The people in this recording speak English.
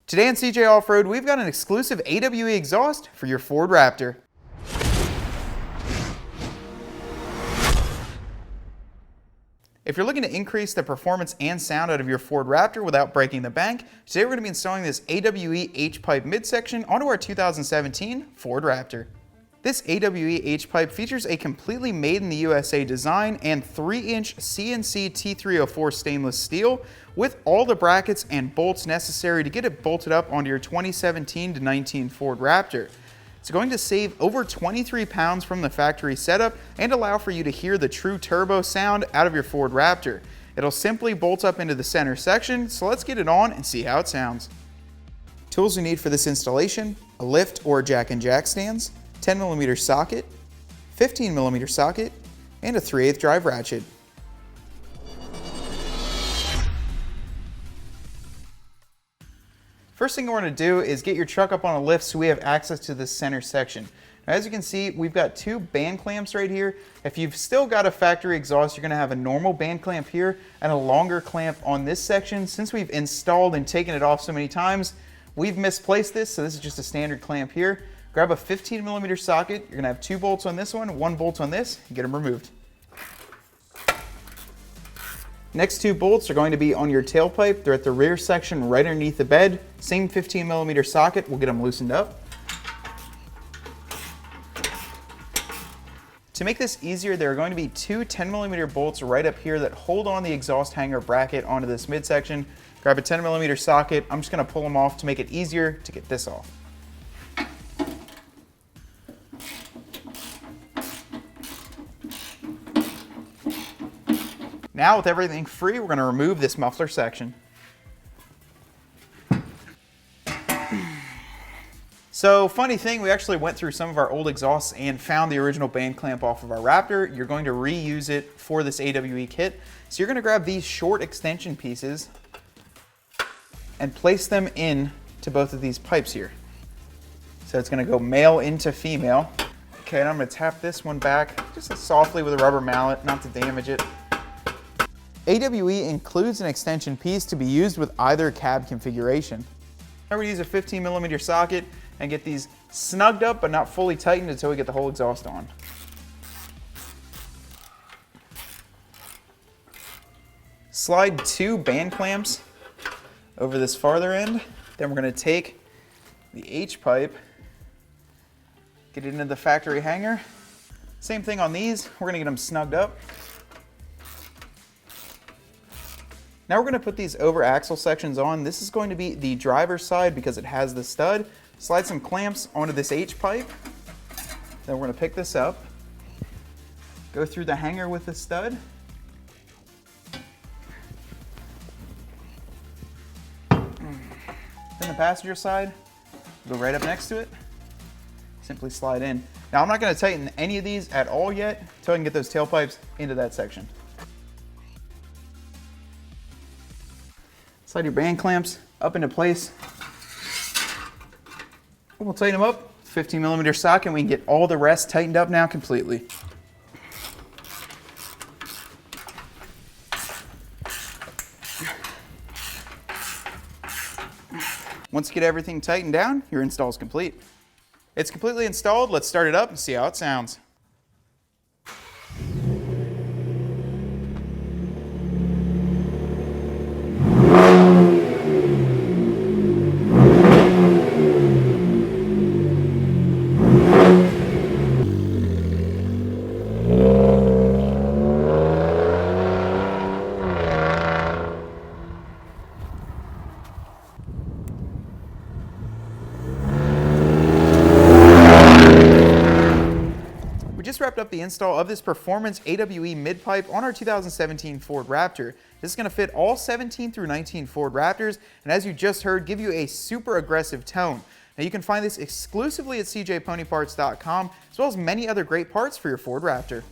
Today on CJ Off-Road, we've got an exclusive AWE exhaust for your Ford Raptor. If you're looking to increase the performance and sound out of your Ford Raptor without breaking the bank, today we're going to be installing this AWE H-pipe midsection onto our 2017 Ford Raptor. This AWE H-pipe features a completely made in the USA design and 3-inch CNC T304 stainless steel with all the brackets and bolts necessary to get it bolted up onto your 2017 to 19 Ford Raptor. It's going to save over 23 pounds from the factory setup and allow for you to hear the true turbo sound out of your Ford Raptor. It'll simply bolt up into the center section, so let's get it on and see how it sounds. Tools you need for this installation: a lift or jack and jack stands, 10mm socket, 15mm socket, and a 3/8 drive ratchet. First thing we're going to do is get your truck up on a lift so we have access to this center section. Now, as you can see, we've got two band clamps right here. If you've still got a factory exhaust, you're going to have a normal band clamp here and a longer clamp on this section. Since we've installed and taken it off so many times, we've misplaced this, so this is just a standard clamp here. Grab a 15mm socket. You're going to have 2 bolts on this one bolt on this, and get them removed. Next 2 bolts are going to be on your tailpipe. They're at the rear section right underneath the bed. Same 15mm socket, we'll get them loosened up. To make this easier, there are going to be 2 10mm bolts right up here that hold on the exhaust hanger bracket onto this midsection. Grab a 10mm socket. I'm just going to pull them off to make it easier to get this off. Now, with everything free, we're going to remove this muffler section. So, funny thing, we actually went through some of our old exhausts and found the original band clamp off of our Raptor. You're going to reuse it for this AWE kit. So you're going to grab these short extension pieces and place them in to both of these pipes here. So it's going to go male into female. Okay, and I'm going to tap this one back just softly with a rubber mallet, not to damage it. AWE includes an extension piece to be used with either cab configuration. I'm going to use a 15mm socket and get these snugged up but not fully tightened until we get the whole exhaust on. Slide 2 band clamps over this farther end. Then we're going to take the H-pipe, get it into the factory hanger. Same thing on these, we're going to get them snugged up. Now we're going to put these over axle sections on. This is going to be the driver's side because it has the stud. Slide some clamps onto this H-pipe. Then we're going to pick this up, go through the hanger with the stud. Then the passenger side, go right up next to it. Simply slide in. Now I'm not going to tighten any of these at all yet until I can get those tailpipes into that section. Slide your band clamps up into place. We'll tighten them up, 15mm socket, and we can get all the rest tightened up now completely. Once you get everything tightened down, your install is complete. It's completely installed. Let's start it up and see how it sounds. Just wrapped up the install of this performance AWE mid-pipe on our 2017 Ford Raptor. This is going to fit all 17 through 19 Ford Raptors, and as you just heard, give you a super aggressive tone. Now you can find this exclusively at cjponyparts.com, as well as many other great parts for your Ford Raptor.